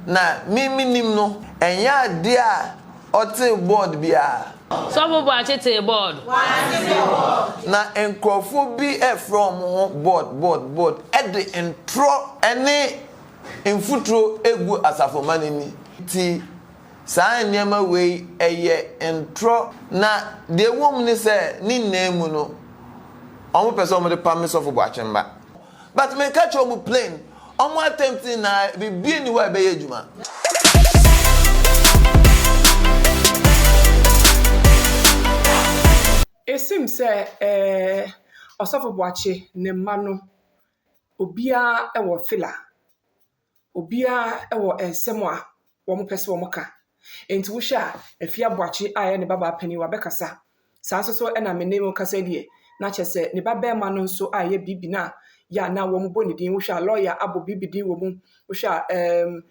na minim no enya de a ote board bia so bo achete board na enkrofo bi from board e de intro ene infutro egu asafomani ni ti saa nyama we eye intro na de wom ni se ni nemu no omo person mo de permit of Boakye but me catch omo plane omo attempting na bi ni wa be yejuma esim se osofo Boakye ne ma no obia ewo fila obia ewo ensem a wo mo pese wo mo ka enti wo hwa afia Boakye aye ne baba pani wa bekasa saa so na me nemu kasa die na chese ne baba ma no nso aye bibi na ya na wo mo boni din wo hwa lawyer abo bibi din wo mu wo hwa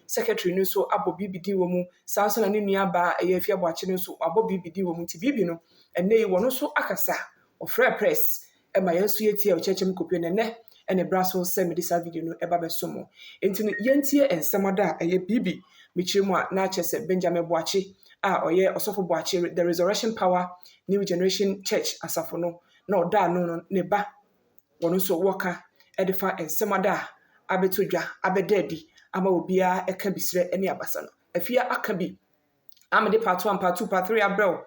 secretary no so abo bibi din wo mu saa so na ne nua ba aye afia Boakye no so abo bibi din wo mu ti bibi no ene yi wono so akasa ofre press e ma yenso yetie o chechem kopio ne ene braso se me disa video no eba besomo enti no yentie ensemada eye bibi michiremu a na chese Benjamin Boakye a oye osofo Boakye the Resurrection Power New Generation Church asafo no na oda no ne ba wono so woka edifa ensemada abetodwa abedadi ama obia eka bisire ene abasa no afia akabi amede part 1 part 2 part 3 abrel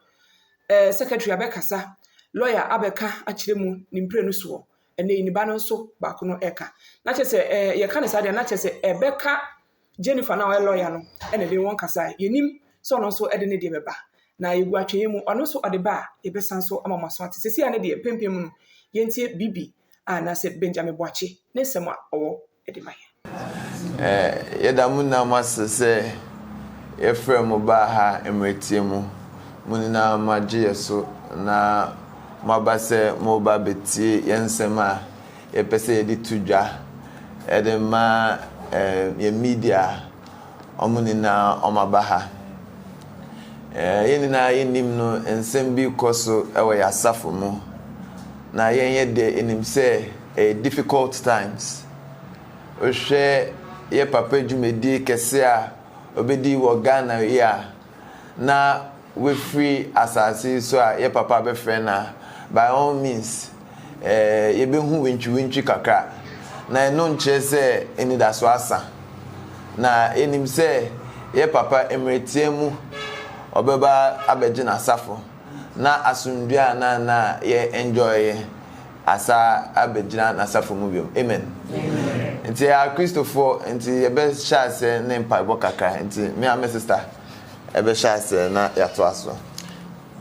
secretary abekasa lawyer abeka akiremu nimpre no so ene ni ba no so ba ko no eka na chese ye ka ne sade na chese ebeka Jennifer na we lawyer no ene de won kasa yenim so no so ede ne de beba na yegu atwe mu ono so ode ba ye besan so amamaso ate sesi ane de pempem no yentie bibi na se Benjamin Boakye ne sema owo ede maye yedamu na masese efrem ba ha emretie mu munina magye so na mabase moba betie yensema yepese yedi tudwa edema ye media omunina omabaha yenina yenim no ensem bi koso ewe yasafo mu na yenye de enim se difficult times ohwe ye papa dwumedi kese a obedi wo Ghana ya na we free asasi so a ye papa be friend na by all means ye be hu winchi kakra na eno nche se eni da so asa na enim se ye papa emretie mu obeba abeje na asafo na asundua na ye enjoy asa abejina na asafo mu biom amen nti ya Christopher nti ye be sha se ne mpa bo kakra nti me and my sister ebe sha se na ya to aso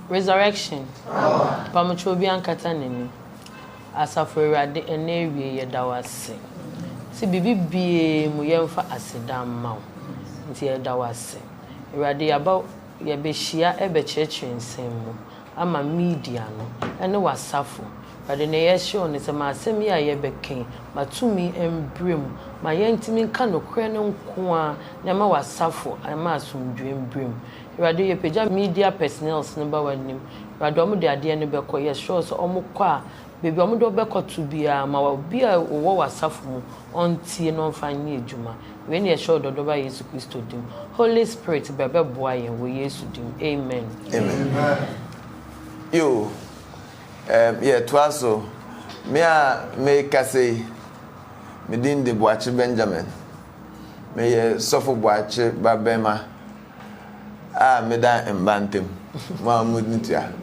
resurrection pamucho bi ankata neni asafo Awurade ene wie ye dawase si bibi mu yemfa asedam mawo nti ye dawase Awurade aba ye be hia ebe church nsem mu ama media no ene wasafo but in a show ne se ma asem ya ye beken matumi embrem ma yentimi nka no kre no nko a na ma wasafo ama asumdwe embrem Awurade ye pagya media personnel ne ba wanim Awurade omo de ade ne beko ye show so omo kɔ a bebi omo do beko to bia ma wa bia wo wasafo mu ontie no mfanye adwuma when ye show do ba Yesu Kristo dim Holy Spirit bebe boa ye wo Yesu dim amen yo yeah, twaso me kase me din de Boakye Benjamin me ye sofo Boakye babema me da embantem ma mudnitua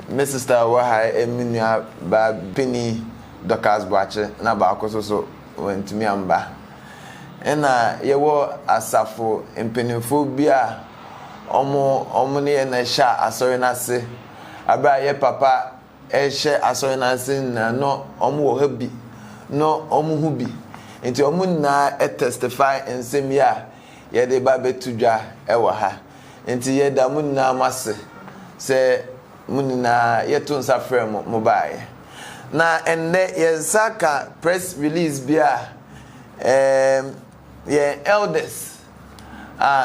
me sister wa ha eminua ba Penny Dokas Boakye na ba akoso so wentumi amba ena ye wo asafo empenifo bia omo ne na sha asori na se aba ye papa ehye asori na sin na no omo wo ha bi no omo hu bi enti omo na testify ensem ya ye de ba betudwa ewa ha enti ye da mun na mase se mun na ye to nsa frem mo bae na enne ye saka press release bia ye elders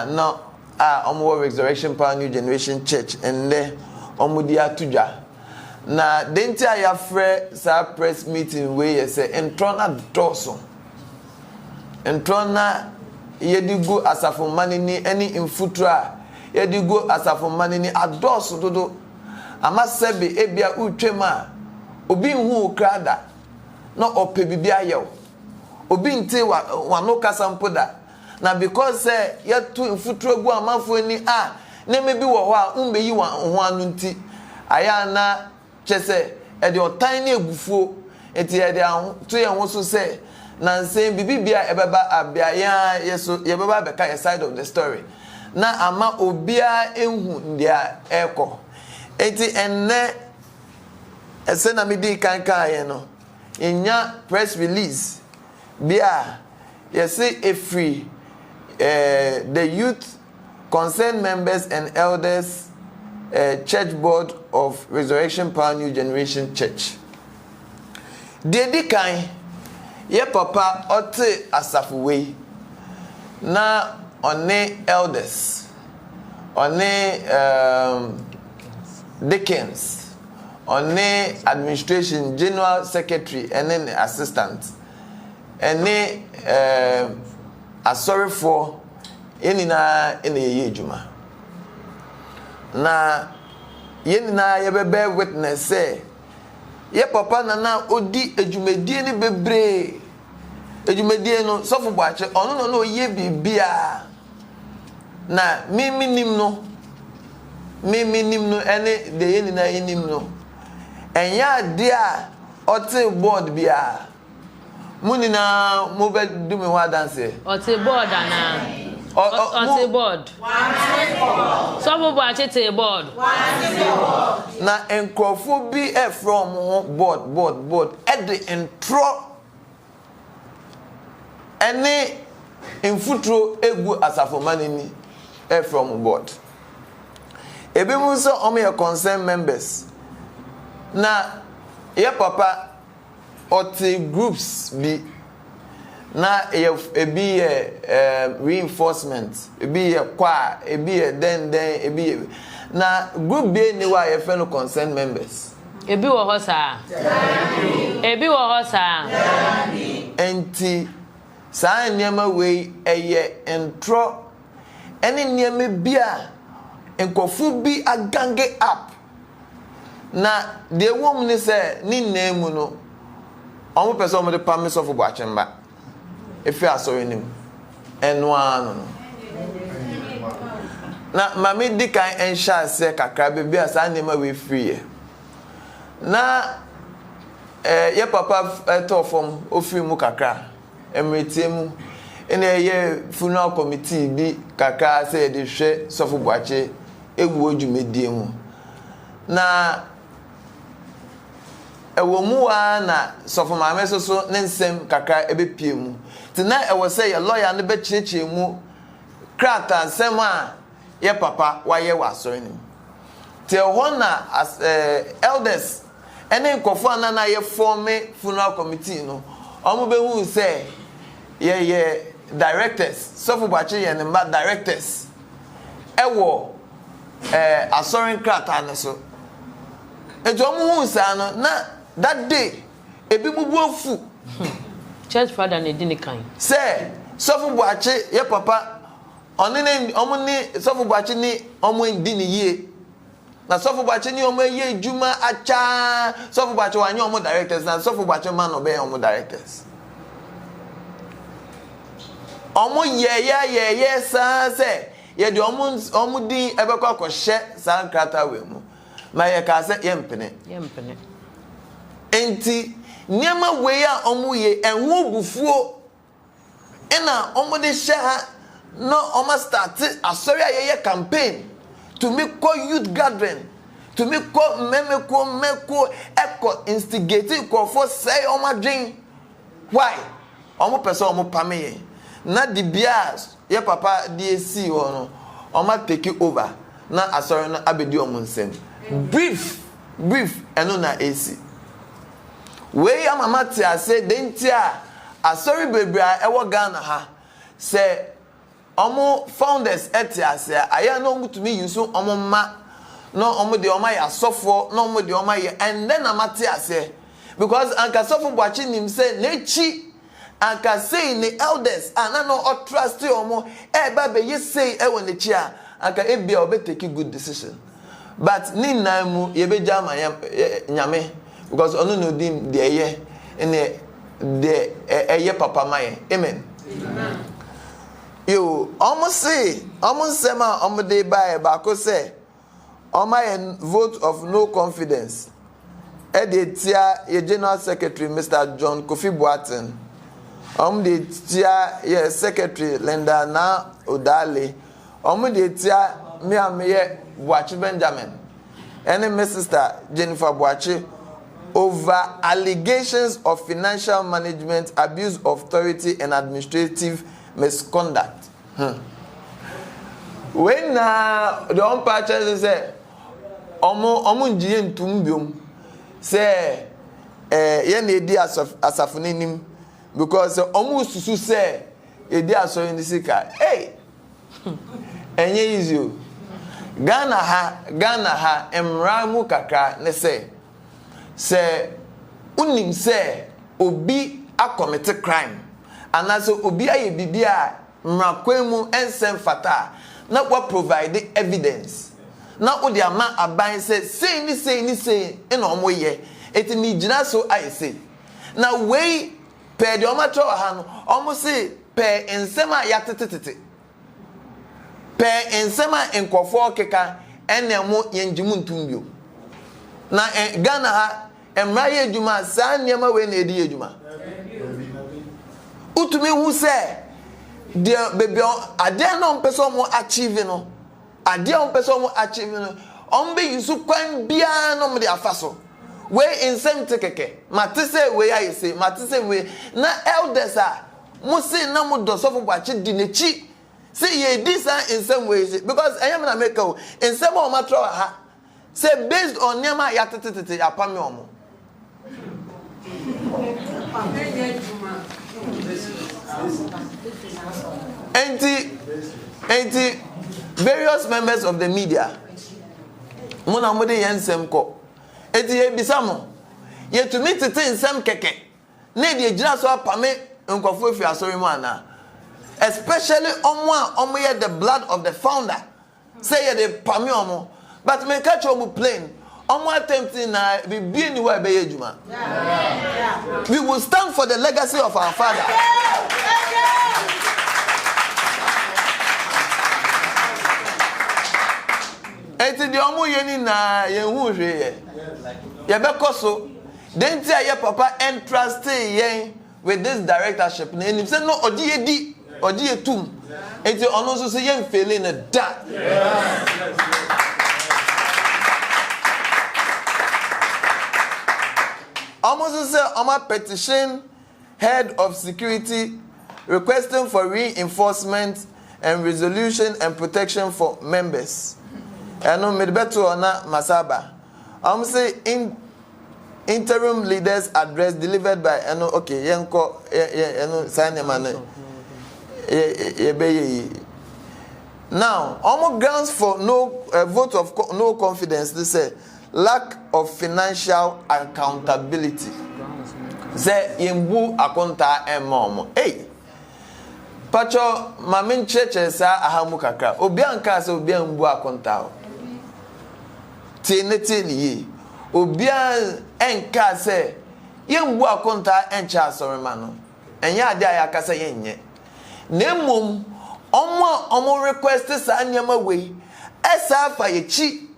no omo Resurrection Power New Generation Church enne omudi atudwa na denti ayafre sa press meeting we say entrona doso entrona yedigu asafo manini any infutra yedigu asafo manini adoso dodo ama sebe ebia utwema obi hu krada na ope bibia yew obi nte wa no kasampoda na because yetu infutra gu amafo ni na mebi wo ho a umbeyi wa ho anu nti aya na chese e de otan na egufuo eti e de to ye ho so se na nse bibibia ebeba abia ya yeso ye beba beka ye side of the story na ama obia ehu ndia eko eti enne ese na medi kanka ye no enya press release bia yesi efree the youth concerned members and elders church board of Resurrection Power New Generation Church dedi kan ye papa ote asafuwe na one elders one deacons one administration general secretary and then assistant and sorry for yenina ene yejuma na yenina ye bebe witness say ye papa na odi ejumedie ni bebre ejumedie no sofo Boakye ono no ye bibia na mimi nim no ene de yenina yenim no enya de a ote board bia munina mo be do me wa dance ote board ana ote board sofo Boakye te board na enkrofo bi from board at the intro ene infutro egu asafo manini from board ebe mu so omo concerned members na ye papa ote groups bi na ebi reinforcement ebi kwa ebi den ebi na group be ni wa ye fellow concerned members ebi wo ho sa enti saa nyama we eye entro ene nyama bia enkofu bi agange up na de wom ni se ni nemu no omo pese omo de permit of Boakye mba efi asori nim eno anu no na mami dikan ensha se kakra be bia sa nyama we free na ye papa to from ofiri mu kakra emretie mu ene ye funeral committee bi kakra se de hwe sofo Boakye egu odwumedie mu na ewo mu wa na sofo maame so ne nsem kakra ebepie mu tina ewo se ye lawyer ne be chirechi mu krata nsem a ye papa wa ye wa asori nim te ho na as elders ene nkofo anana ye form funeral committee no omo be hu se ye directors sofo Boakye ye ne mba directors ewo asori krata ne so ejo omo hu sa no na that day ebi bubu ofu church father ne dini kan say sofo Boakye ye papa onene omo ni sofo Boakye ni omo ndini ye na sofo Boakye ni omo ye juma acha sofo Boakye wanyo omo directors na sofo Boakye man obe omo directors omo ye sa say ye de omo din ebekọ akọhye sa nkrata we mu ma ye ka say ye mpene enti niema we a omo ye enwo bufuo ena omo de hye ha no omo start asori ye campaign to make call youth gathering to make call meko echo instigate ko for say omo dwen why omo person omo pame na di bias ye papa DAC no omo take over na asori na abedi omo nsem brief eno na AC we amama ti ase dentia asori bebra ewo Ghana ha se omo founders eti ase aya no mutumi yusu omo ma no omo de omo ya sofo no omo de omo ya and then amati ase because anka sofo Boakye nim se nechi anka say the elders and no or trust you more baby you say when the chair anka ebia obe take a good decision but ni na mu ye be jama nyame because ono no dim de eye in the eye papa mai amen you almost say ma de buy ba ko say my vote of no confidence Editia ye General Secretary Mr. John Kofi Boateng de tia ye Secretary Linda na Odale de tia me Boakye Benjamin and my sister Jennifer Boakye over allegations of financial management, abuse of authority and administrative misconduct. When the umpire say omo njiye ntumbiom say ye na edi asafunenim because omo susu say edi aso yin sika hey enye easy Ghana ha emra mu kakra ne say unim say obi commit crime anaso obi aye bibia mrakwemu ensem fata na what provide evidence na odi ama aban say ni ina omo ye eti ni gina so aye say na we per de omo tro ha no omo say per ensem a yatetete per ensem a enkofo keka enemo yenjimu ntumbio na Ghana ha emra ye adwuma saa niam we na edi adwuma utumi hu say de bebe ade no mpese mo achieve no ade on mpese mo achieve no on be yusu kwan bia no me de afaso we insem tekeke matese we aye say matese we na elders a mo say na mo do so fo Boakye di nechi say ye di san insem we say because I am na make o insem o matro ha say based on niam ya tetetete apame omo Enti various members of the media muna mode yensem ko enti ye bisamo ye to meet tete nsem keke na de gira so apame nkofo fi asori mu ana especially omo ye the blood of the founder say ye de pame omo but me catch omo plain omo attempting na bibie ni wa be ye juma we will stand for the legacy of our father eti di omo yeni na ye hu hwe ye be koso den ti aye papa entrust ye with this directorship na enim say no odi ye tum eti ono so say ye fail na da almost say omo petition head of security requesting for reinforcement and resolution and protection for members. Eno medbeto ona masaba. Say interim leaders address delivered by eno okay yenko eno sign man. Now, almost grounds for no vote of no confidence. They say lack of financial accountability. Say yembu akonta emomo. Hey. Pacho mamin cheche sa ahamu kakra. Obi anka se obi mbu akonta. Tinetili obi enka se yembu akonta encha asorema no. Enye ade ayaka se yenye. Nemum omo request sa nyama we esa afa yechi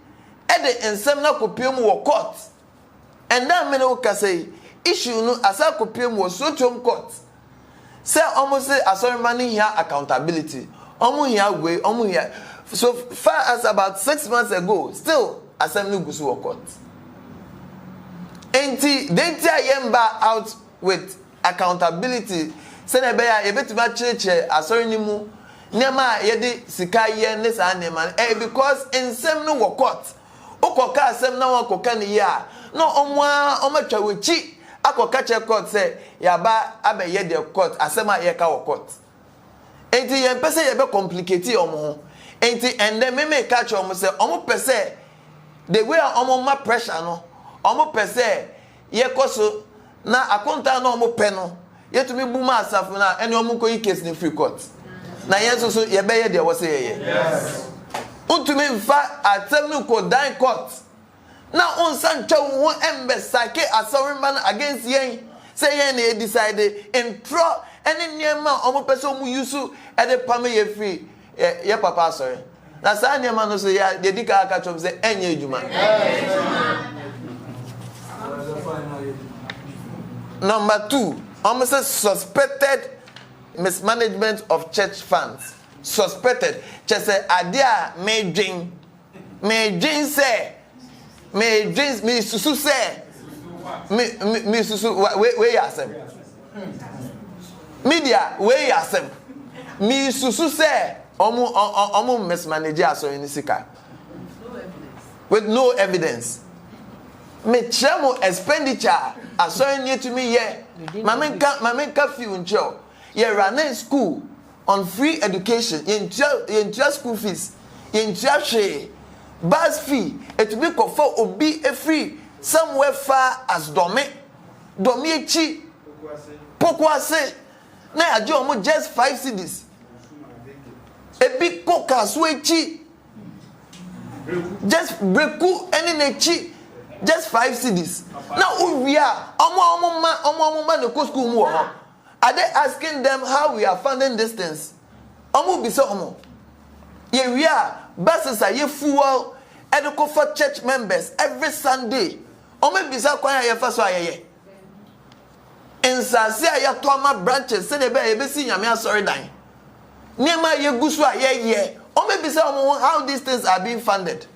e de ensem na kopiem wo court. And that mene wo ka say issue no asa kopiem wo sotom court. Say almost say asorema ni here accountability. Omo here we omo here. So far as about 6 months ago, still assembly gusu wo court. Enti denti ayemba out with accountability. Say na be ya ebetima cheche asori ni mu nema yedi sika ye ne sa nema because ensem no wo court. Ukoka asem na wo koka ni ya. No omwa wechi akoka che court say yaba abeye de court asema ye ka wo court. Enti ye pese ye be complicate omo ho. Enti ende me catch omo say omo pese the way omo ma pressure no omo pese ye koso na akonta na omo pe no Yet to me buma asafuna and your muko case in free court. Na yes so ye be ye de wo say ye. Yes. Untumi mfa atemu ko dan court. Na onsan twa wo embe sake asori man against yen. Say yen e decide intro any niema omo person mu yusu e de pame ye free ye papa sorry. Na sa niema no say ya de dika aka chom say enye ejuma. Number 2, almost suspected mismanagement of church funds. Suspected. Just say adia me dream say me dreams me susu say me susu we yasem. Media we yasem. Me susu say omu mismanage aso in sika. With no evidence. Me chamo expenditure aso near to me here. Mamenka few uncho. Ye run school on free education. Ye school fees. Ye share bus fee. It be for obi a free somewhere far as Dome chi Pokwase. Na ajo mo just 5 cedis. A big coca chi. Just breku any nechi. Just 5 cedis. Now we are omo man no school mu. Are they asking them how we are funding this things? Omo bi so omo. Ye we are buses are ye fuel educo for church members every Sunday. Omo bi sa kwan ye fa so ayeye. Insase aye toma branches se ne be ye be si nyame asori dan. Niema ye gusu ayeye. Omo bi sa omo how these things are being funded.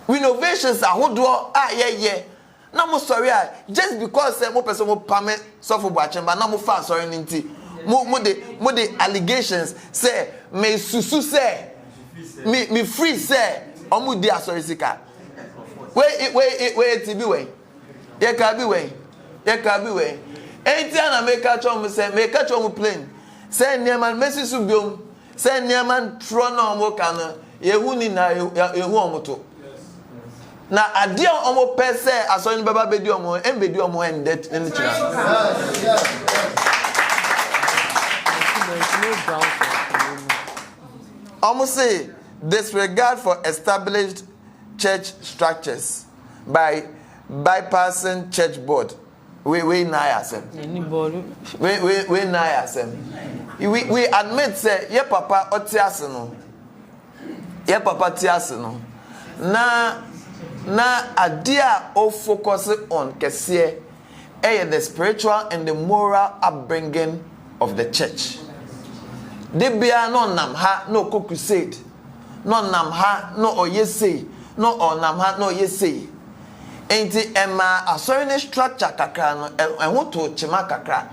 Renovations are hodo yeah. Na mo sorry just because mo person mo permit so for Boakye but na mo fa sorry nti mo the allegations say me susu say me free say omo di asori sika wait be way ye ka be way enti na make catch on say make catch on plane say neman mesisu biom say neman tro na omo kan yehu ni na yehu omo to. Na adia omo pese aso ni baba bedi omo embedi omo endet ni chira. Omo say disregard for established church structures by bypassing church board. We na yasem. We na yasem. We admit say ye papa otiase no. Ye papa tiase no. Na adia o focus on kese the spiritual and the moral upbringing of the church. They be no nam ha no crusade. No nam ha no oyese. No or nam ha no yese. Enti ema asori ne structure kakra no ehwo to chima kakra.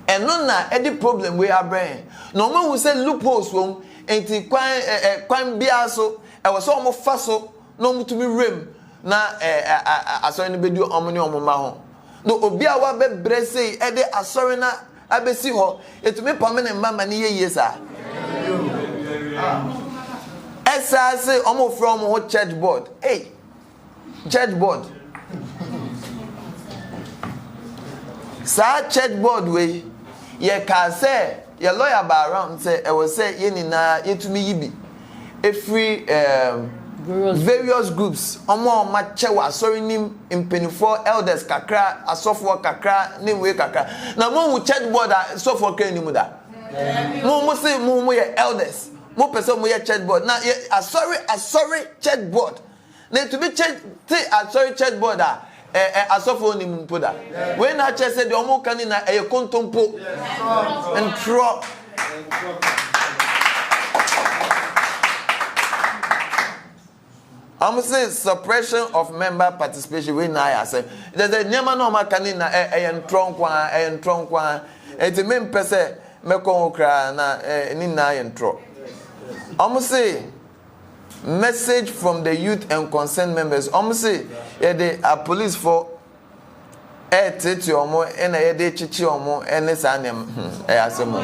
Eno na edi problem we are brain. No man who say loopholes wom enti kwan bia so e wo so omo fa so no mutumi rem na asori ne bedu omo ne omo ma ho. No obi a wa bebre sei e de asori na abesi ho etumi pame ne mama ne yeye sa. Esa say omo from ho church board. Hey. Church board. Sa church board we ye ka say ye lawyer ba around say e was say ye ni na yetumi yibi every various groups omo ma chewa sorry nim impenifo elders kakra asofo kakra nim we kakra na mo wu church board asofo kan nim da mo say mo ye elders mo person mo ye church board na sorry church board na to be church sorry church board asofo nim mpoda when na church say the omo kan na e kontompo and tro I'm saying suppression of member participation we na say there's a nyama no ma kan na e tronkwa e me mpese me kon kra na ni na e ntro I'm saying message from the youth and concerned members. Say they are police for tete omo and they chichi omo and sanem asemo.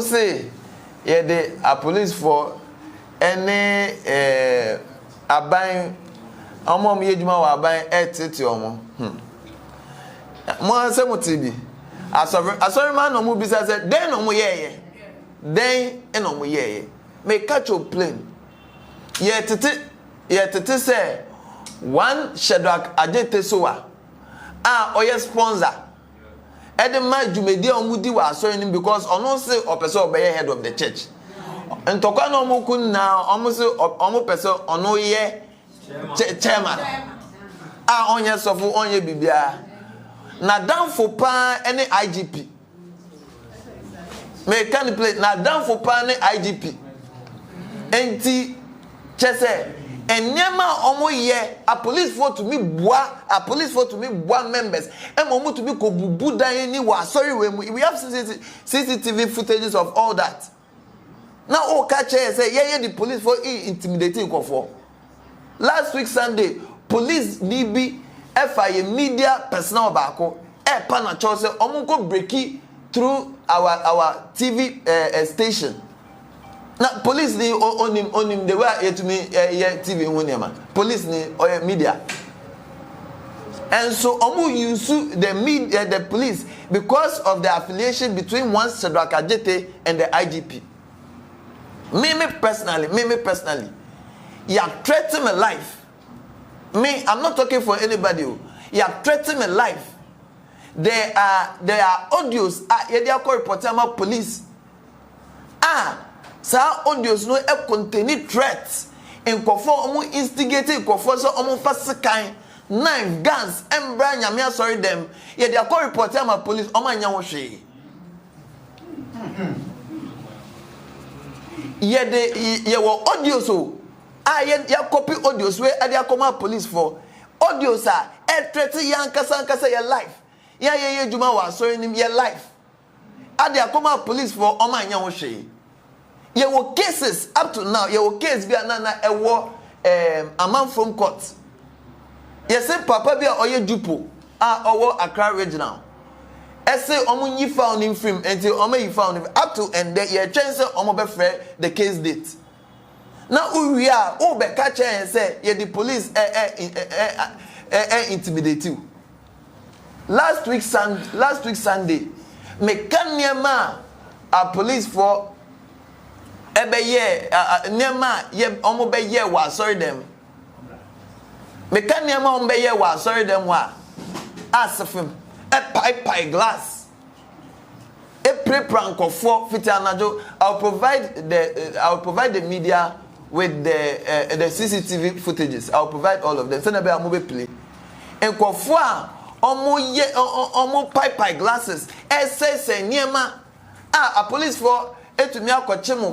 Say they are police for any aban Omo ye dwuma wa ban etete omo. Mo anse mo TV. Asori man no mo bisa say den no mo ye. Den e no mo ye. Me catch your plane. Ye tete say one Shadrach Ajete Soa. Oye sponsor. Ede ma dwumedi omudi wa asori nim because ono say opese obeye head of the church. Ntokwa no mo kun na omo say omo pese ono ye chairman. Onye sofu onye bibia. Na down for pa any IGP. Me can play na down for pa any IGP. Enti chese enyema omo ye a police for to me boa members e mo to me ko bubu dan ni wa sorry we have CCTV footages of all that. Now o catch say yeah the police for intimidating for. Last week Sunday police DB FIA media personnel bako e pa na cho say omo go breaki through our TV station. Now police ni on him the way to me TV woniama. Police ni or media. And so omo use the media the police because of the affiliation between one Shadrach Ajete and the IGP. Me personally, you are threatening my life. Me, I'm not talking for anybody. You are threatening my life. There are audios. They are called reporter police. Sa audios no e contain threats. In kofo omo instigating kofo so omo fasikan knife guns embra nyame sorry them. They are called reporter police. Omo anya wo hwe. Ye wo audios o. Ye copy audios we e dey come police for. Audios are threaten yan kasa your life. Ye juma wa sorry nim your life. They come police for omo anya wo hwe. Ye were cases up to now. Ye were case be anana ewo a man from court. Ye say papa be oye jupo owo Accra regional. E say omo yi found him film until omo yi found him up to and ye change say omo be free the case date. Now we are o be catch and say ye the police intimidate you. Last week Sunday me kan niema a police for ebe ye nema ye omo be ye wa sorry them me kan nema omo be ye wa sorry them wa asefim e pipe glass e prankofo fitanajo. I'll provide the media with the CCTV footages. I'll provide all of them. Send be amobe play enkofo a omo pipe glasses e say nema a police for to me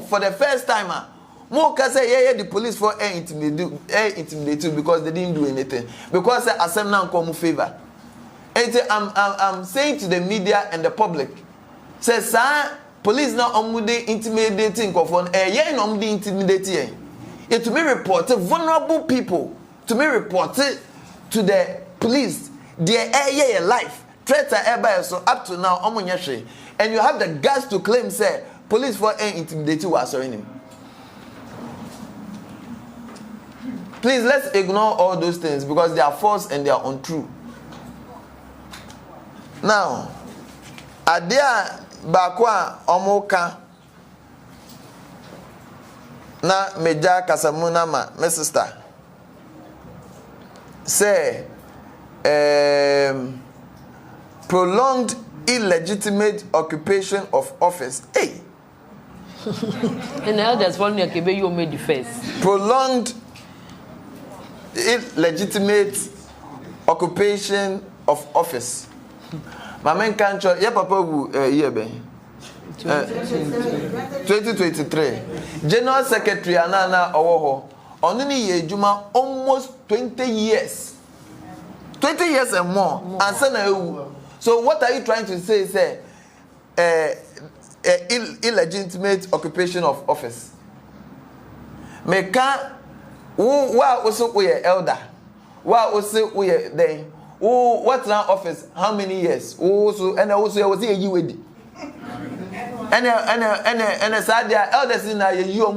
for the first time. Mo can say the police for intimidate because they didn't do anything. Because asem na come favor. I'm saying to the media and the public, say sir, police now intimidating for no intimidating. It to me report vulnerable people to me report to the police their life threats are so up to now and you have the guts to claim say police for intimidating was him. Please let's ignore all those things because they are false and they are untrue. Now, adia bakwa omoka na meja kasamuna my sister say prolonged illegitimate occupation of office. Hey. And elders want to give you made the face. Prolonged illegitimate occupation of office. My main country, yeah, Papa, year 2023. General Secretary Anana Owoho, only ye Juma almost 20 years. 20 years and more. So what are you trying to say? Illegitimate occupation of office. Meka who also we elder. Who also we then. Who what's now office? How many years? Also and also was here you with. And said their elders in a you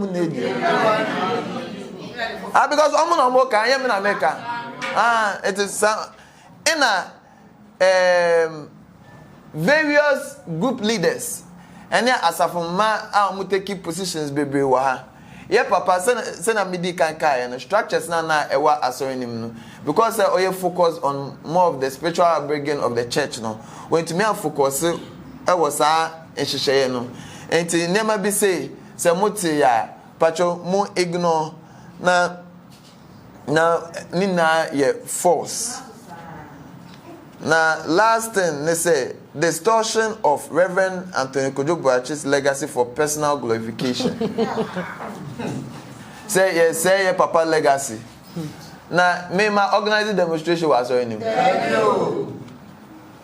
because I'm no more can you in America. It is in various group leaders. And yeah, as of ma, I take positions baby wa. Yeah, papa, send a midi can and structures na ewa asorenim because I focus on more of the spiritual upbringing of the church no. When to me focus I was no. And to never be say muti ya pacho mo ignore na nina ye false. Now, last thing they say, distortion of Reverend Anthony Kwadwo Boakye's legacy for personal glorification. say papa legacy. Now, me my organizing demonstration was on him.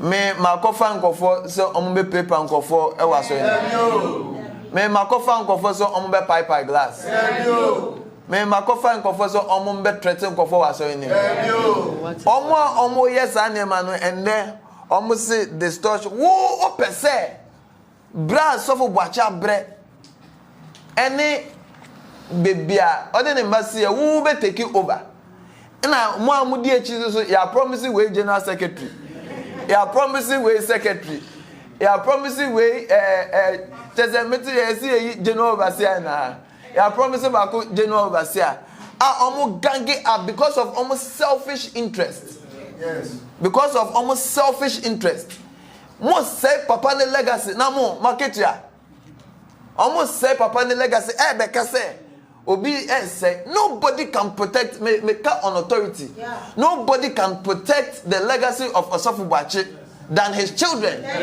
Me my coffee and for so ombe paper and for e was on him. Me my coffee and for so ombe pipe glass. Me makofa nkofo so omo mbe threaten nkofo wa so ni omo yes anema no ende omo se distortion wo opese bra sofo Boakye bre ene bebia ode ne mbasi ya wo be take over na mo amudi echi so ya promise we general secretary ya promise we secretary ya promise we tezemeti esi general overseer na I promise about general overseer. Almost gang up because of almost selfish interest. Yes. Because of almost selfish interest. Most say papa ne legacy. Na mo market ya. Almost say papa ne legacy. Because say obi say nobody can protect me on authority. Yeah. Nobody can protect the legacy of Osofo Boakye than his children. Yeah.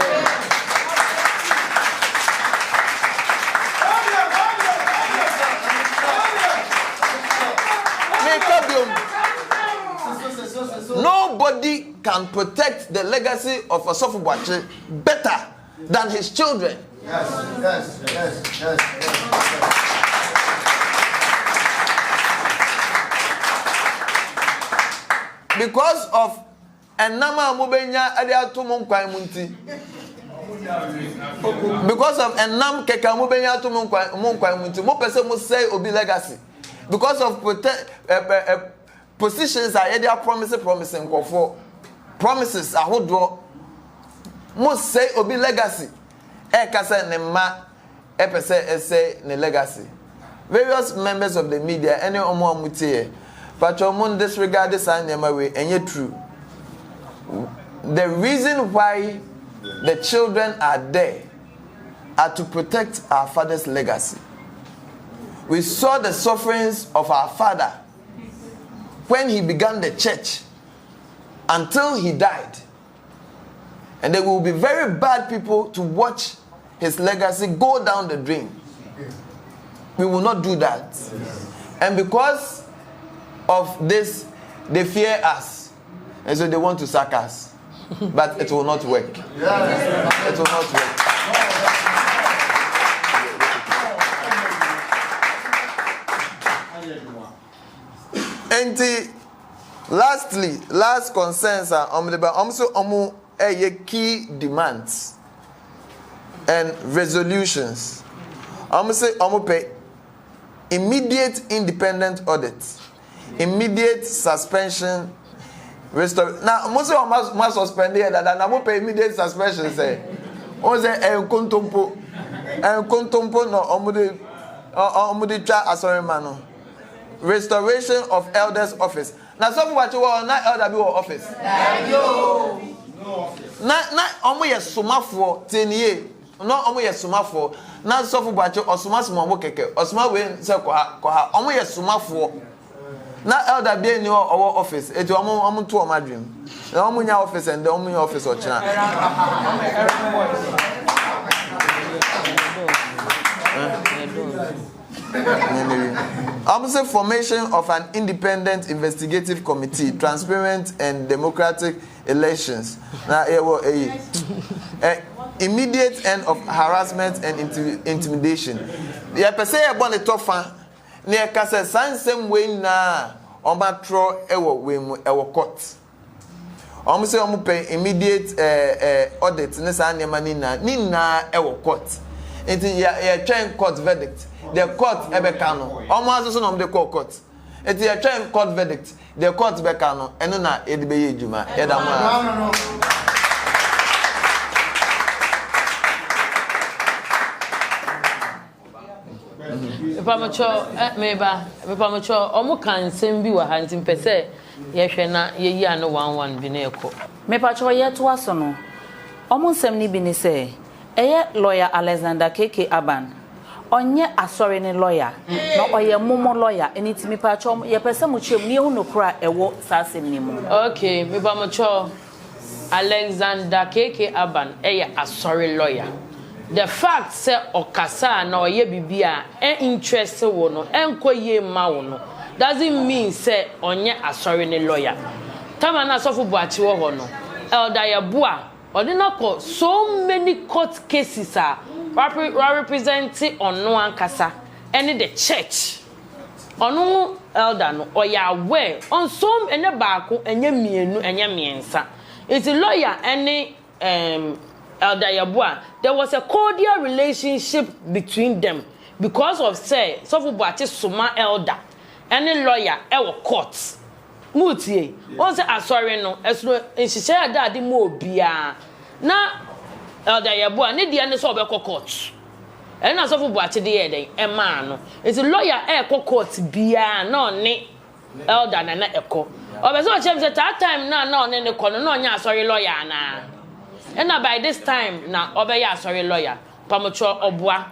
Nobody can protect the legacy of Osofo Boakye better than his children. Yes. Because of enama mubenya ade atomo nkwan munti. Because of enam keka mubenya atomo nkwan munti. Mo pese mo say obi legacy. Because of positions are either promising for promises are who must say obi legacy kasa ne ma pese say ne legacy. Various members of the media any omo amutie but omo disregard this animal way and true. The reason why the children are there are to protect our father's legacy. We saw the sufferings of our father when he began the church until he died. And they will be very bad people to watch his legacy go down the drain. We will not do that. And because of this, they fear us. And so they want to sack us. But it will not work. It will not work. And lastly, last concerns are also key demands and resolutions. Pay immediate independent audit, immediate suspension, restore. Now, most of must suspend here that I pay immediate suspension. Say, kontompo no omudi cha asoremano. Restoration of elders' office. Now, some what you want not elder be office. No. Na omo ye suma for 10 years. No omo ye suma for. Na so for Boakye osuma suma mo keke. Osuma we se ko ha. Omo ye suma for. Na elder be ni owo office. Eti omo to omo adwem. Na omo nya office and omo nya office o china. Say formation of an independent investigative committee, transparent and democratic elections. Now, immediate end of harassment and intimidation. The person about the top fan, near Casa Sansem way na omatro ewo court. Say pay immediate audit. Nesa nina ewo court. Into your train court verdict. The court ebekano. Almost so nom the court. It's a train court verdict. The court becano, and na edibeye juma. No. Pamacho, omo kan sembi wa hantin pese yehwe na yeyi ano 11 bi na eko. Me pacho ye to aso no. Omo nsem ni bi ni se eye lawyer Alexander KK Aban. Onye asori ni lawyer. No oye momo lawyer eniti me pacho ye pese mo chem ni ehunu kra ewo sasem ni mu. Okay, me pamacho Alexander KK Aban eye asori lawyer. The fact say okasa na oye bibia interest wo no enkoye ma wo no doesn't mean say onye asori ni lawyer. Tama na Asofo Boakye wo ho no elder yeboa odinako so many court cases are representing ono ankasa any the church ono elder no oya aware on some ene baako enye mienu enye miensa it's a lawyer any elder yeboa there was a cordial relationship between them because of say Asofo Boakye soma elder any lawyer e court mutie on say asori no esro nhihye adade mo obia na elder yeboa ne dia ne so obekọ court and Asofo Boakye de den e ma no it's a lawyer e court bia na one elder na eko obeso chem say that time na one ne kono na onya asori lawyer na and by this time na obeya asori lawyer pamocho obua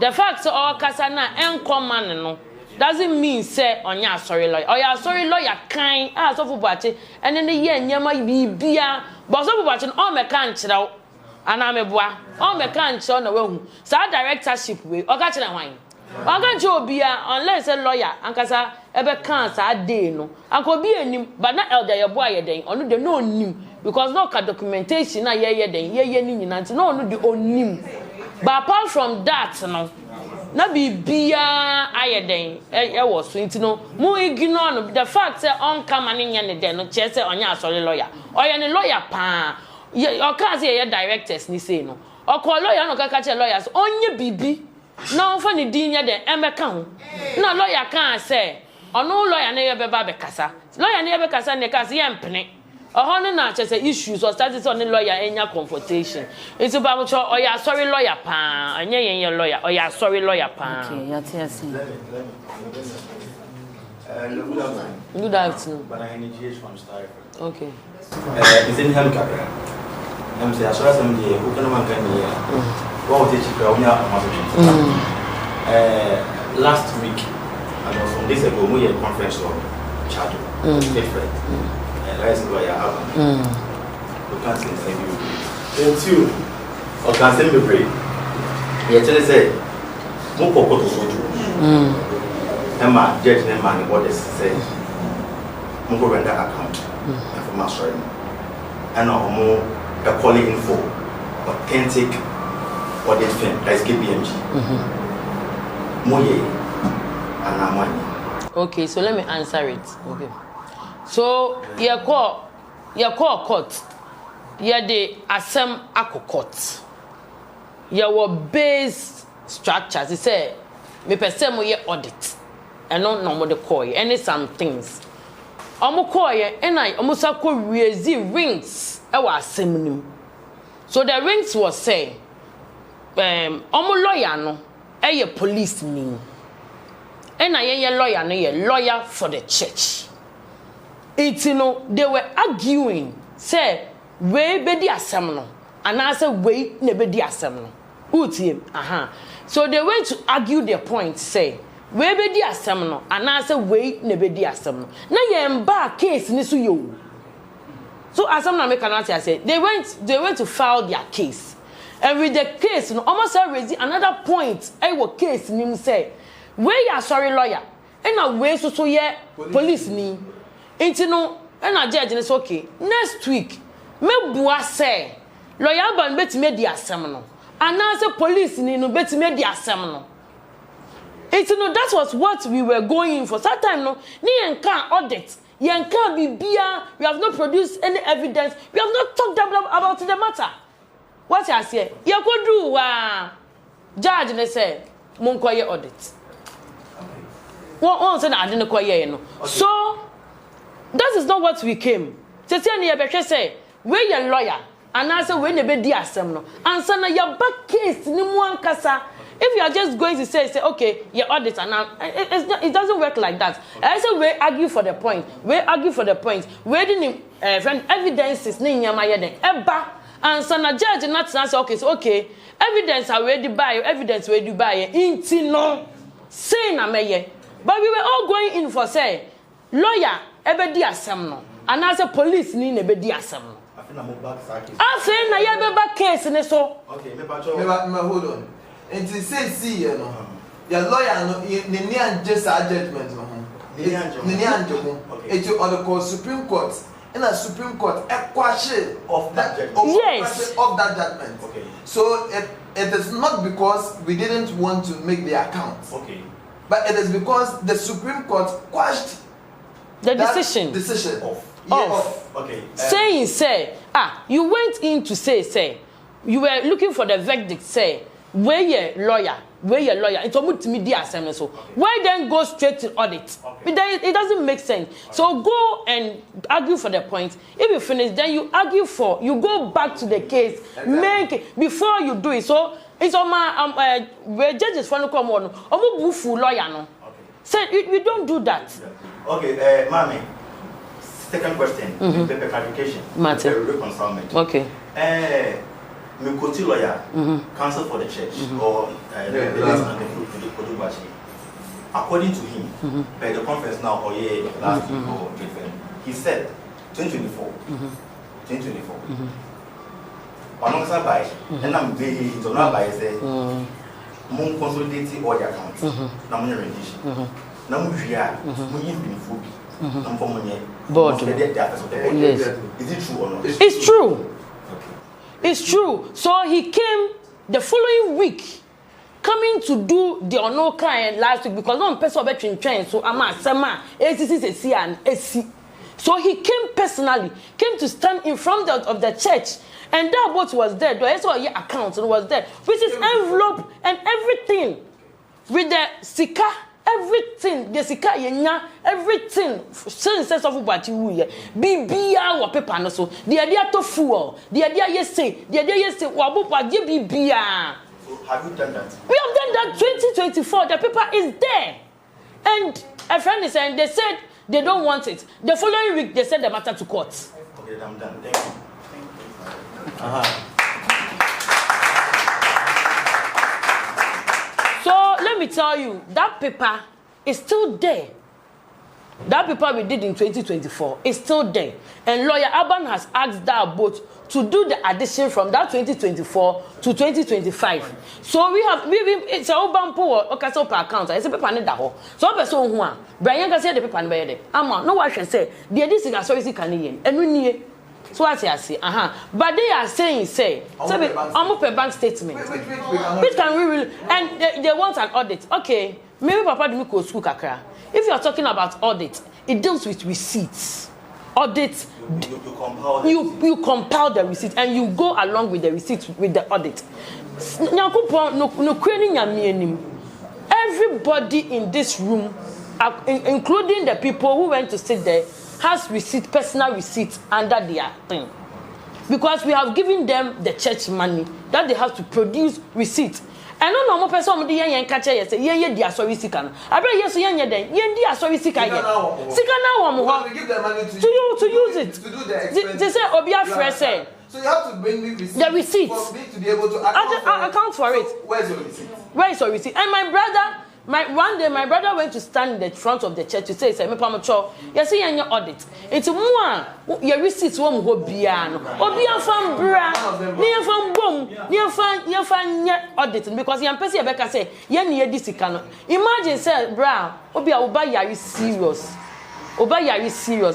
the fact all kasa na enko man no doesn't mean say onya asori lawyer oya asori lawyer kan Asofo Boakye ene ne ye nyama bibia but Asofo Boakye all me kan kire ana meboa all me kan kire na wahu sa directorship we oga kire hwan oga nche obia unless a lawyer ankasa ebe kan sa dey no akobi enim but na elder yeboa ye den onu de no nim because no ka documentation na ye den ye ni nyina nti no onu de onim but apart from that no na bibia ayeden e was so nti no mu ignore no the fact say on come and nya ne den no che say onya asori lawyer oya ne lawyer pa o ka say ye directors ni say no o call lawyer no ka che lawyers onye bibi na on fa ne din nya den emeka ho na lawyer kan say ono lawyer ne ye beba be kasa lawyer ne ye be kasa ne kasa ye mpene ohon na che say issues or started on lawyer enya confrontation it's about oya sorry lawyer pa anya yen lawyer oya sorry lawyer pa Okay, yes. Good afternoon. But I need from Star. Okay. It's in Helcabra. I'm saying, I saw somebody who can man can hear. What did you go last week, and also some days ago, we had a conference of Chado, different. Rice lawyer Alan. You can't say you. Then two, or can send me pray. He actually said, "Mo poko to go to." Emma, judge them man, what they say. Mo go render account for my story. And mo a calling info, authentic audit firm, that's KPMG. Mo ye, and I'm one. Okay, so let me answer it. Okay. So you call court. You the asem ako court. Your base structures. He say me person mo ye audit. And no more the call any some things. Omo call ye and I almost ko raise rings. E wa asem nim. So the rings was say omo lawyer no e ye police ni. And I ye lawyer no ye lawyer for the church. It's no, they were arguing, say, we be the asem no, and I said, we never the asem no. Uti, So they went to argue their point, say, we be the asem no, and I said, we never the asem no. Now you embark case nisu you. So asem na make an answer. Say they went to file their case, and with the case, no, almost raise another point. I will case nim say, we are sorry lawyer, and now we so ye police ni. Inti no na judge is okay next week me bua say lawyer ban betime di asem no ana say police ni no betime di asem no inti no that was what we were going for that time no ni enka audit yenka bibia we have not produced any evidence we have not talked about the matter what you say you go do judge ne say monko ye audit One said I didn't quite hear no. So that is not what we came. Say we your lawyer and I say we never di asem no. And so na your back case ni mu ankasa. If you are just going to say okay, your audit and now it doesn't work like that. I say we argue for the point. We argue for the point. We didn't evidences ni nyama ye den. Eba and so na judge not say okay, so okay. Evidence already buy, evidence we do buy. Inti no say na meye. But we were all going in for say lawyer ebe di asem no. And as a police ni ebe di asem no. I say na ye be back case ni so. Okay, me hold on. And to say see you know. Your lawyer no ni just a judgment no. Ni anjo. It you on the court Supreme Court. In a Supreme Court a question of that judgment. Yes. Of that judgment. Okay. So it is not because we didn't want to make the account. Okay. But it is because the Supreme Court quashed the decision. Okay. Saying say, you went in to say, you were looking for the verdict, say, where your lawyer. It's almost media assembly. So why then go straight to audit? Okay. It doesn't make sense. So go and argue for the point. If you finish, then you you go back to the case, before you do it. So it's on my where judges want to come on. Lawyer no. Say we don't do that. Okay, Mami. Second question, the clarification. Matter. Reconciliation. Okay. Me quote lawyer, counsel for the church, or according to him, by the conference now, or last week, or he said 2024. Alongside by, and I'm very to not by say, Moon consolidating all your accounts, Namun rendition, Namun Ria, Muyin been Fubi, Nampomonia, board. Is it true or not? It's true. It's true. So he came the following week, coming to do the ono kind last week because no person between train. So ama sema ACC and AC. So he came personally, came to stand in front of the church, and that boat was there. The SOE account was there, with his envelope and everything, with the sika. Everything, the sika yenya, everything. Since of Boakye wuye, bibia wa paper no so. The idea to fool, the idea yese, wa Boakye bibia. So have you done that? We have done that 2024. The paper is there, and a friend is saying they said they don't want it. The following week they sent the matter to court. Okay, I'm done. Thank you. So let me tell you, that paper is still there. That paper we did in 2024 is still there. And lawyer Aban has asked that both to do the addition from that 2024 to 2025. So it's a Obampo or Castle per account. It's a paper in that. So person who Brian can say the paper in bed. No one can say the addition is sorry Canadian. And we need. So what I say, but they are saying, almost per bank statement. Which can we really, and they want an audit. Okay, maybe Papa didn't go school kakra. If you are talking about audit, it deals with receipts. Audit, you compile the receipt and you go along with the receipt with the audit. Everybody in this room, including the people who went to sit there, has receipt, personal receipt under their thing. Because we have given them the church money that they have to produce receipt. And no normal person the yen catch say ye dia sorry sika no. Abere yes yen den yen dia sorry sika ye. Sika na wo mo give them money to use it. To do the expenses. They say obia fresh say. So you have to bring me receipt. The receipt. For me to be able to account for it. So where's your receipt? Where is your receipt? And my brother one day my brother went to stand in the front of the church to say me pamacho yes yen your audit enti mu a your receipt wo mo bia no obia fam bra ne fam bom ne fan audit because yan pese e beka say yen ne di sika no imagine say bra obia oba yari serious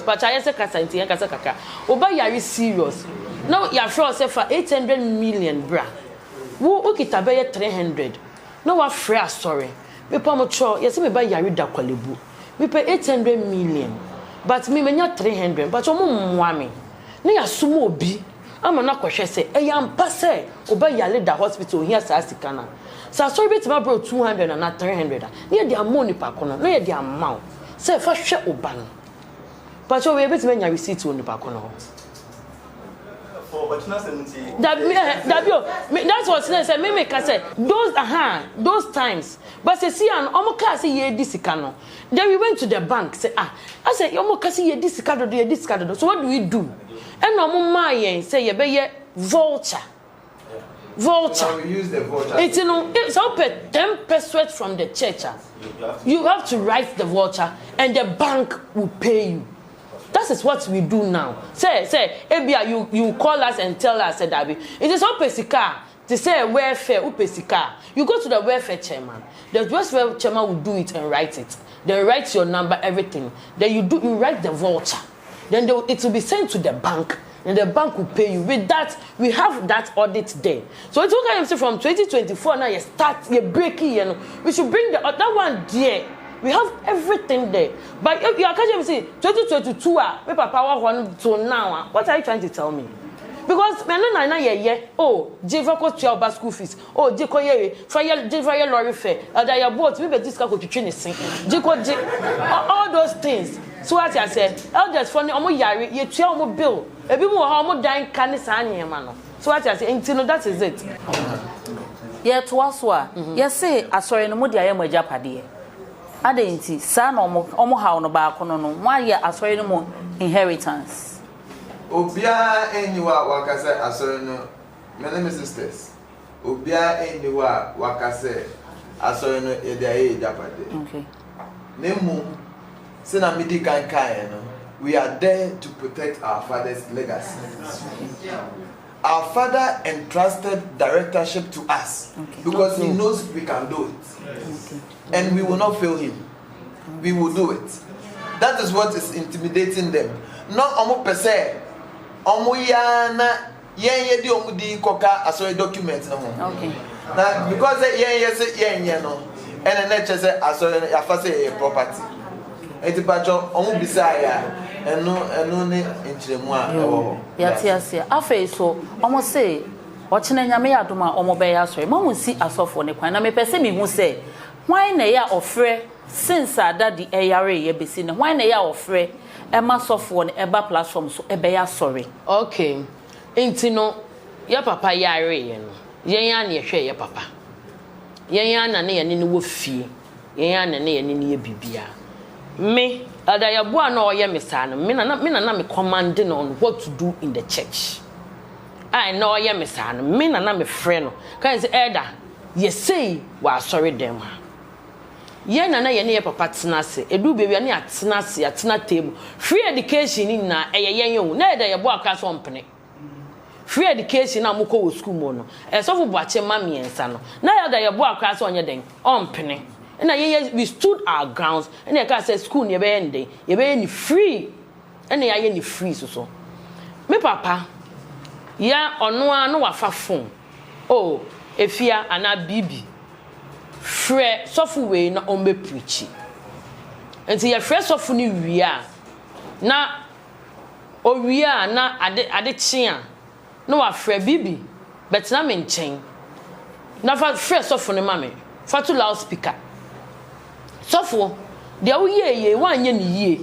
but I say kasa enti yan kasa kaka oba yari serious now your fraud say for 800 million bra wo okita be 300 no wa free sorry. Me pamocho, yes, me buy yari da kwalebu. Me pay 800 million. But me menya 300. But omo mwami. Ne ya sumo obi. ama na kwhwe say e yampa say obayale da hospital here sa sika na sa sorry bit ma bro 200 and not 300 na dey amount nipa kono na dey amount say fa hwe oba no but so we bit ma nya receipt on nipa kono but na 70 that's what say me can say those times but say see an omoka say ye disika no then we went to the bank say I say omoka say ye disika do so what do we do and omo ma yen say ye be ye vulture So we use the vulture. It's up 10 pesos from the church. You have to write the vulture and the bank will pay you. That is what we do now. Say, Ebia, you call us and tell us that it is all pesika to say welfare upesika. You go to the welfare chairman. The welfare chairman will do it and write it. They write your number, everything. Then you write the vulture. Then it will be sent to the bank. And the bank will pay you. With that, we have that audit there. So it's okay to say from 2024 now you breaking, we should bring that one there. We have everything there. But if you are catching me say 2022 me papa one to now, what are you trying to tell me? Because me no na ye jiva ko tua oba school fees. Jiko ye fire lorry fare. That your boat we be discount ko twitwe ne sin. Jiko all those things. So what I said, elders for omo yare ye tua omo bill. Ebi mu ho omo dan ka ne sa anyema no. So what I say, intino that is it. Ye to aso a, ye say asori no mo dia ye mo agapade. Adenti sa na omo ha no ba ko no wa ye asori no mo inheritance. Obia eniwa wakase asori no my name is sisters. Obia eniwa wakase asori no e dia e agapade. Okay. Nemu se na midi kan no. We are there to protect our father's legacy. Our father entrusted directorship to us because he knows we can do it. And we will not fail him. We will do it. That is what is intimidating them. Not omo pese, omo yana yen di omo di koka asori document no. Okay. Now because yen no, and the nature say asori ya fa say property. Eti pacho omo bisa ya eno ne enchiremu a ewo. Yatiasia afa so omo say ochine nyame yadoma omo be ya asori mo si asofo ne kwan na me pese mi hu say why na ya ofre since adadi eyare ye besi ne why na ya ofre e ma sofo ne eba platform so e be ya asori. Okay. Intino ya papa yare ye no. Yen ya na ye hwe ye papa. Yen ya na ne ye ne wo fie. Yen ya na ne ye ne ye bibia. Me Adayabu no oye me sa no me na me commanding on what to do in the church. I know oye me sa no me na me friend no kan say elder ye say wa sorry dem ha ye na ye ne ye papa tena se edu bebi na atena se atena table free education ni na eye yen yo na Adayabu aka so mpene free education na mukọ wo school mo no so fu Boakye ma miensa no na Adayabu aka so onye den ompene. And we stood our grounds and I said school near end you be any free and any free so me papa ya ono no wafa phone efia ana bibi frɛ sɔfo we na on be preach enti ya frɛ sɔfo ni wia na o wia na ade chia na wa frɛ bibi bet na me nkyɛn na fa frɛ sɔfo ne mame fa to loudspeaker sofo de wo ye wanye ni yie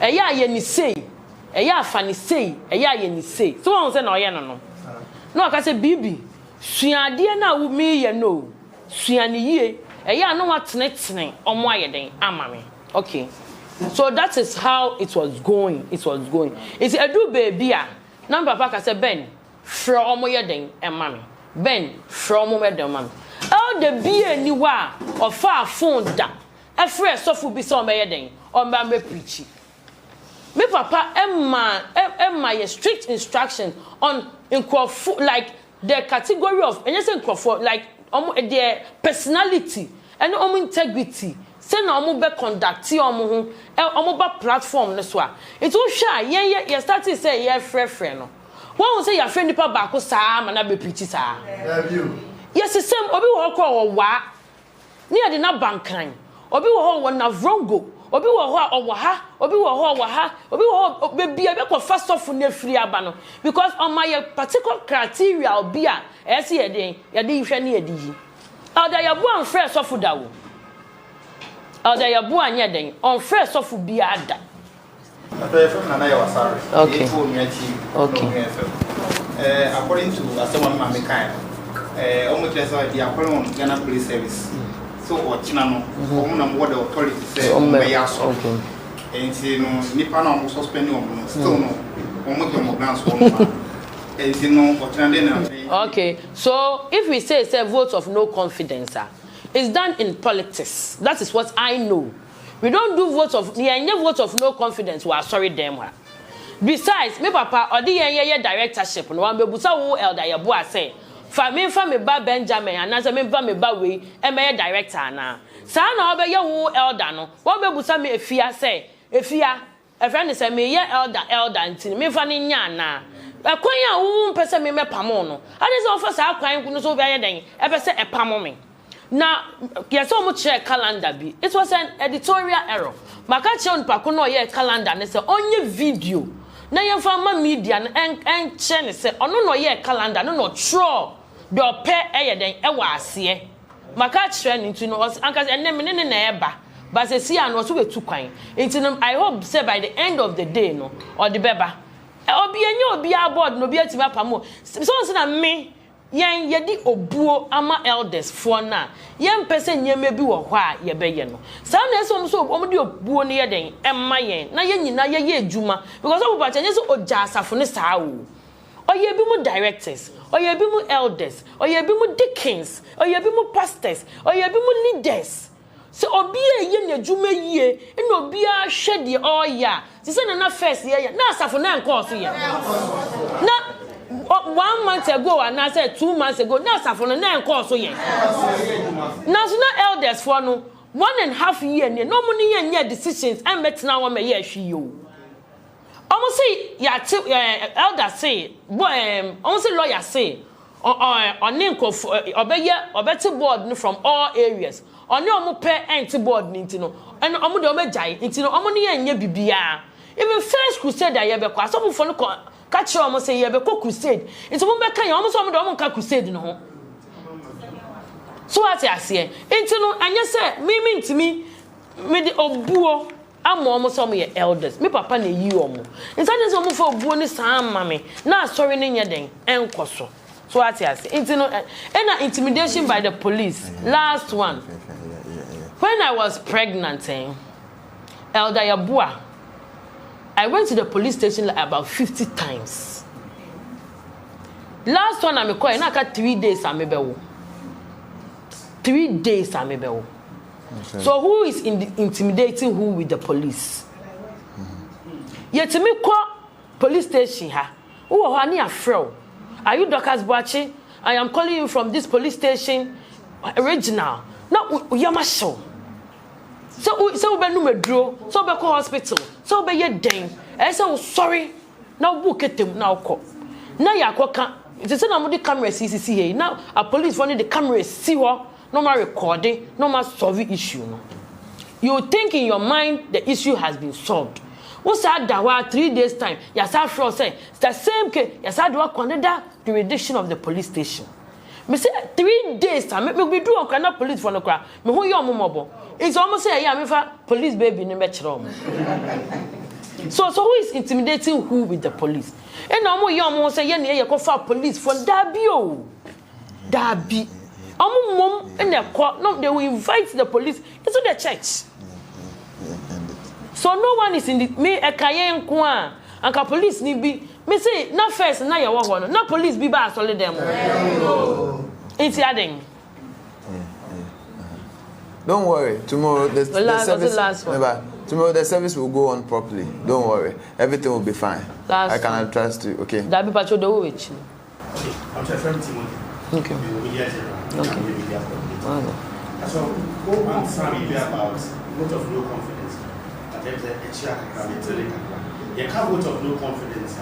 eya ye ni sei eya afa ni sei eya ye ni sei so won say na oye no no aka say bibi suade na wo mi ye no suane yie eya no watenetene omo ayeden amame. Okay, so that is how it was going. It's edu baby a number papa ka say Ben from omo yeden emame Ben from omo yeden emame all the be ni wa of our phone da efre sofo bi se o meye den o mba me preach me papa emma ye strict instructions on inkrofo like the category of and you say inkrofo like their personality and integrity say na be conduct ho ba platform no so a it will sha ye start to say ye frɛ no won say your friend nipa ba ko saa ma na be preach saa yes same obi wo ko wa ni ade na bankan obi wo ho na vrongo obi wo ho a owo ha obi wo ho owo ha obi wo ho be bia be ko fa sofo na free aba no because on my particular criteria obi a ese ye den ye de hwe na ye di yi elder ya bu an frɛ sofo da wo elder ya bu anya den on frɛ sofo bia ada okay okay according to someone mama kind almost like the according on Ghana Police Service so ochina no na what the authority say ya so and say no nipa na mo suspend no still no mo mo grants for no and say no ochina na okay so if we say vote of no confidence it's done in politics. That is what I know. We don't do votes of vote of no confidence. We are sorry them. Besides, me papa or the directorship no one be busa wo elder ya bo say fa me ba Benjamin and as me ba we e me director na sa na obe ye wo elder no one be busa me efia say efia a friend say me ye elder ntin me fa ne nya na akwan ya wo pese me pamo no ade say offer sa akwan no so be ye den e pese e pamo me na yes so much calendar bi it was an editorial error maka cheon pako no ye calendar ne say onye video na ye fama media en che ne say ono no ye calendar no tro de ope eye den e wa ase maka chere ne ntu no anka enne me ne na eba ba se si an so betu kwan ntu I hope say by the end of the day no or the beba obi enye obi aboard no obi atima pamo so na me yen yedi obuo ama elders for na yen pese nyeme bi wo hɔ a ye beye no sa na eso so omde obuo ne ye den emma yen na yen nyina ye ejuma because obu bacha nyeso oja asafo ne saa wo oye bi mu directors oye bi mu elders oye bi mu deacons oye bi mu pastors oye bi mu leaders so obi ye na ejuma yie na obi a hwɛ de oya se na first ye na asafo na nko so ye na 1 month ago and I said 2 months ago now safo na enko so yen national elders for no 1.5 year ne no mo ne yen decisions and metina wo me ye hwe yo almost say ya elder say almost say lawyer say on enko obeti board from all areas on omo pe enti board ni nti no and omo de omo jai nti no omo ne yen bibia even first crusade ya be kwa so fo no catch you almost say you be crusade. It's one back you almost almost crusade no. So what I say, into no and you say me to me the obuo am almost some your elders. Me papa na you omo. Inside this omo for obuo ni sam mame. Na sorry ni nya den enko so. So what I say, into no and intimidation by the police. Last one. When I was pregnant, Elder Yabua, I went to the police station like about 50 times. Last one I'm calling, I got 3 days I'm able. 3 days I'm able. So who is intimidating who with the police? Yet to me call police station ha. Who are near Fro? Are you Dorcas Boakye? I am calling you from this police station original. No, you're my show. So we be no medro, so be call hospital, so be ye den. I say sorry. Now book it now call. Now ya kwaka. It is na mo the camera CCC here. Now a police for the camera see what no more recording, no more solve issue no. You think in your mind the issue has been solved. What's that dawa 3 days time? Yasa Fro say it's the same case. Yasa do Canada jurisdiction of the police station. Me say 3 days time me do on Canada police for no cra. Me who your momobo. It's almost say yeah me fa police baby no metro. So who is intimidating who with the police? And no more young say yeah you go for police for Dabi o. Dabi. Mom in the court no they will invite the police into the church. So no one is in the me ekaye nko a anka police ni bi me say na first na ye wo no na police bi ba asole dem. It's adding. Don't worry. Tomorrow the service. Tomorrow the service will go on properly. Don't worry. Everything will be fine. I can trust you. Okay. That be patrol the way. Okay. I'm your friend Timothy. Okay. Okay. So go and tell me about vote of no confidence. You can't vote of no confidence.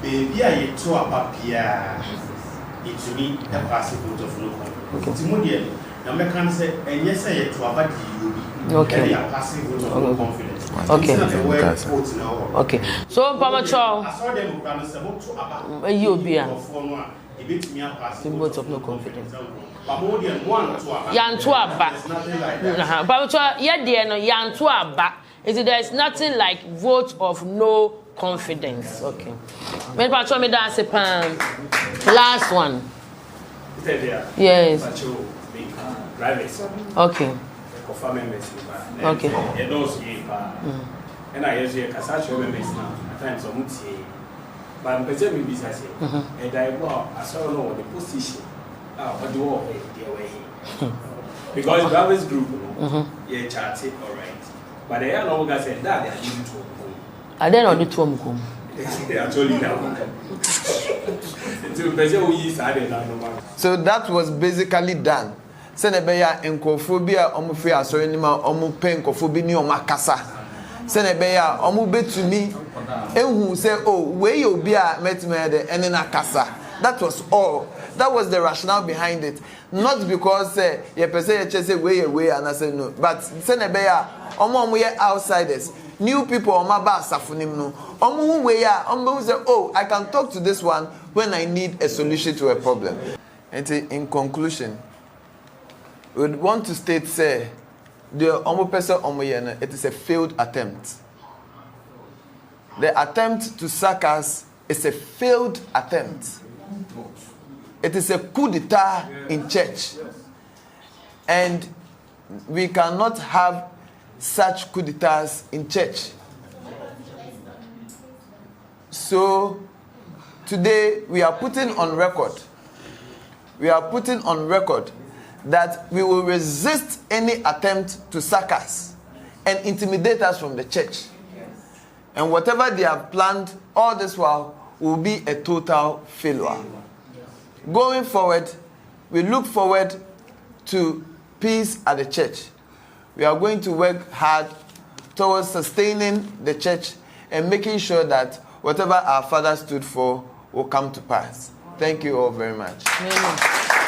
Baby, I to about Pia. It to me a passive vote of no confidence. Timothy, now I can say, and yes, I to about you. Okay. A passive vote of no confidence. Okay. Okay. So, Papa Chow. You be a symbol of no confidence. Yantuaba. Papa Chow, yeah, dear, no, Yantuaba. There is nothing like vote of no confidence. Okay. When Papa Chow me dance a pan. Last one. Yes. Okay. Okay. And I use a cassation members now, at times of Muti. But I'm presuming business, and I saw no the position. What do all the way? Because Brothers Group, yeah, chatty, all right. But they are no guys said that they are giving to home. I then on the tomb. They are told you now. So that was basically done. Senebeya enkophobia omufri asorenima omu penkophobia ni omakasa. Senebeya omu betumi ehu say oh we obi a metimede ene na kasa. That was all. That was the rationale behind it. Not because ye pese ye say we and I say no. But senebeya omu ye outsiders. New people omaba safunim no. Omu we ya omu say oh I can talk to this one when I need a solution to a problem. And in conclusion, we would want to state, say, the it is a failed attempt. The attempt to sack us is a failed attempt. It is a coup d'etat in church. And we cannot have such coup d'etats in church. So, today we are putting on record. We are putting on record that we will resist any attempt to sack us and intimidate us from the church. And whatever they have planned all this while will be a total failure. Going forward, we look forward to peace at the church. We are going to work hard towards sustaining the church and making sure that whatever our father stood for will come to pass. Thank you all very much. Amen.